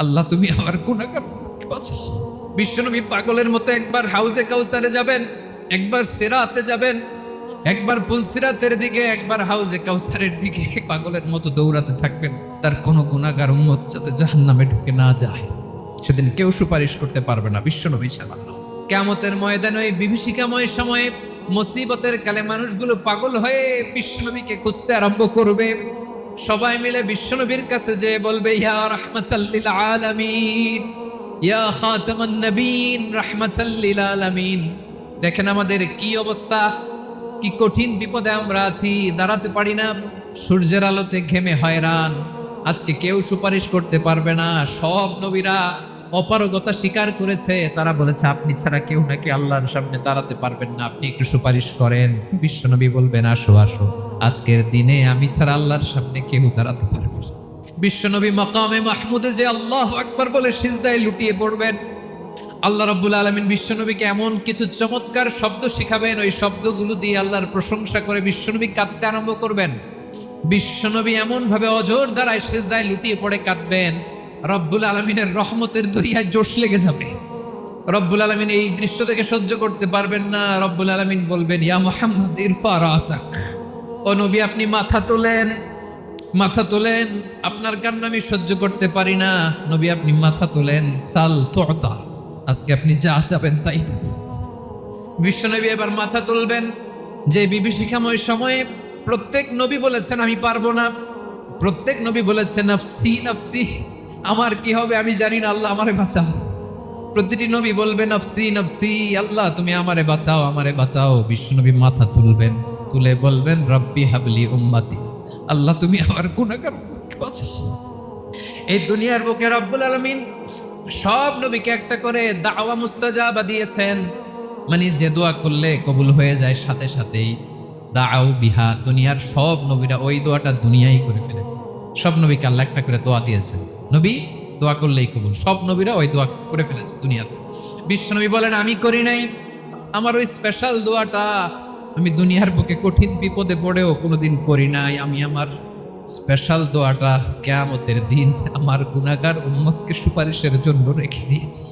আল্লাহ তুমি আমার গুনাহগার উম্মতকে বাঁচাও। বিশ্বনবী পাগলের মতো একবার হাউজে কাউসারে যাবেন, একবার সিরাতে যাবেন, একবার পুলসিরাতের দিকে, একবার হাউজে কাউসারের দিকে পাগলের মতো দৌড়াতে থাকবেন। তার কোনো গুনাহগার উম্মত যাতে জাহান্নামে ঢুকে না যায়, সেদিন কেউ সুপারিশ করতে পারবে না বিশ্বনবী ছাড়া। কিয়ামতের ময়দানে ওই বিভীষিকাময় সময়ে মুসিবতের কালে মানুষগুলো পাগল হয়ে বিশ্বনবীকে খুঁজতে আরম্ভ করবে। সবাই মিলে বিশ্বনবীর কাছে যেয়ে বলবে, ইয়া রাহমাতাল লিল আলামিন, ইয়া খাতামান নবীন, রাহমাতাল লিল আলামিন। দেখেন আমাদের কি অবস্থা, কি কঠিন বিপদে আমরা আছি, দাঁড়াতে পারি না, সূর্যের আলোতে ঘেমে হয়রান। আজকে কেউ সুপারিশ করতে পারবে না। সব নবীরা অপারগতা স্বীকার করেছে, তারা বলেছে আপনি ছাড়া কেউ নাকি আল্লাহর সামনে দাঁড়াতে পারবেন না, আপনি একটু সুপারিশ করেন। বিশ্বনবী বলবেন, আসো আসো, আজকের দিনে আমি ছাড়া আল্লাহর সামনে কেউ দাঁড়াতে পারবে না। বিশ্বনবী মাকামে মাহমুদে যে আল্লাহু আকবার বলে সিজদায় লুটিয়ে পড়বেন, আল্লাহ রাব্বুল আলামিন বিশ্বনবীকে এমন কিছু চমৎকার শব্দ শিখাবেন, ওই শব্দগুলো দিয়ে আল্লাহর প্রশংসা করে বিশ্বনবী কাঁদতে আরম্ভ করবেন। বিশ্বনবী এমন ভাবে অজর দ্বারায় সিজদায় লুটিয়ে পড়ে কাঁদবেন, রব্বুল আলামিনের রহমতের দরিয়ায় জোশ লেগে যাবে। রব্বুল আলামিন এই দৃশ্য থেকে সহ্য করতে পারবেন না। রব্বুল আলামিন বলবেন, ইয়া মুহাম্মদ ইরফা রাসাক, ও নবী আপনি মাথা তোলেন, মাথা তোলেন, আপনার কান্না আমি সহ্য করতে পারি না। নবী আপনি মাথা তোলেন, সাল তুতা, আজকে আপনি যা চাবেন তাই দেব। বিশ্বনবী এবার মাথা তুলবেন। যে বিভীষিকাময় সময়ে প্রত্যেক নবী বলেছেন আমি পারবো না, প্রত্যেক নবী বলেছেন নফসি নফসি, আমার কি হবে আমি জানি না, আল্লাহ আমারে বাঁচাও। প্রতিটি নবী বলবে নফসি নফসি, আল্লাহ তুমি আমারে বাঁচাও, আমারে বাঁচাও। বিশ্বনবী মাথা তুলবেন, তুলে বলবেন রব্বি হাবলি উম্মতি, আল্লাহ তুমি আমার গুনাহগার উম্মতকে বাঁচাও। এই দুনিয়ার বুকে রব্বুল আলামিন সব নবীকে একটা করে দাওয়া মুস্তাজাবা দিয়েছেন, মানে যে দোয়া করলে কবুল হয়ে যায় সাথে সাথেই। দাও বিহা, দুনিয়ার সব নবীরা ওই দোয়াটা দুনিয়ায় করে ফেলেছে। সব নবীকে আল্লাহ একটা করে দোয়া দিয়েছেন, নবী দোয়া করলেই কবুল। সব নবীরা ওই দোয়া করে ফেলেছে দুনিয়াতে। বিশ্বনবী বলেন আমি করি নাই, আমার ওই স্পেশাল দোয়াটা আমি দুনিয়ার বুকে কঠিন বিপদে পড়েও কোনোদিন করি নাই। আমি আমার স্পেশাল দোয়াটা কিয়ামতের দিন আমার গুনাহগার উম্মতকে সুপারিশের জন্য রেখে দিয়েছি।